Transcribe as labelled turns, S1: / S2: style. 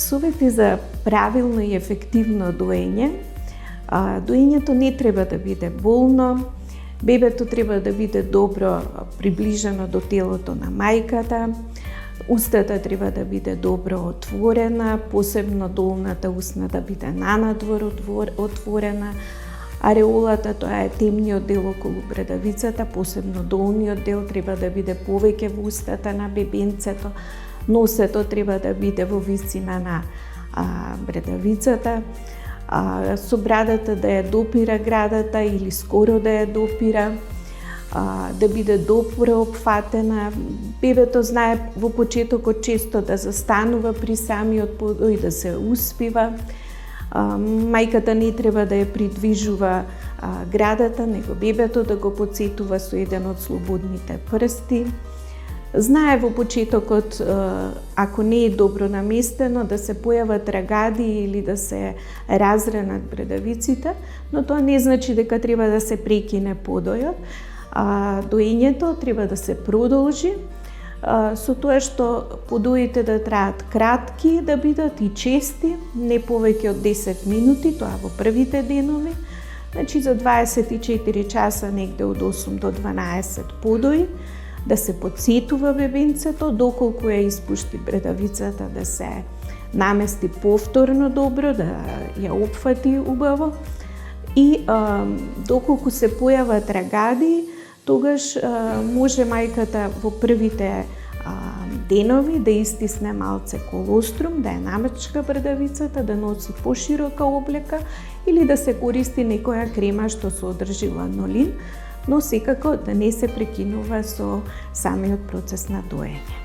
S1: Совети за правилно и ефективно доење. Доењето не треба да биде болно, бебето треба да биде добро приближено до телото на мајката, устата треба да биде добро отворена, посебно долната усна да биде нанадвор отворена, ареолата, тоа е темниот дел околу брадавицата, посебно долниот дел треба да биде повеќе во устата на бебенцето, носето треба да биде во висина на брадавицата, со брадата да ја допира градата или скоро да ја допира, да биде добро опфатена. Бебето знае во почетокот често да застанува при самиот подој, да се успива. Мајката не треба да ја придвижува градата, него бебето да го потсетува со еден од слободните прсти. Знае во почетокот, ако не е добро наместено, да се појават трагадии или да се разренат брадавиците, но тоа не значи дека треба да се прекине подојот. Доењето треба да се продолжи, со тоа што подоите да траат кратки, да бидат и чести, не повеќе од 10 минути, тоа во првите денови, значи за 24 часа негде од 8 до 12 подои, да се потсетува бебенцето, доколку ја испушти брадавицата, да се намести повторно добро, да ја опфати убаво и доколку се појават трагадии, тогаш може мајката во првите денови да истисне малце колострум, да ја намечка брадавицата, да носи поширока облека или да се користи некоја крема што содржи ланолин, но секако да не се прекинува со самиот процес на доење.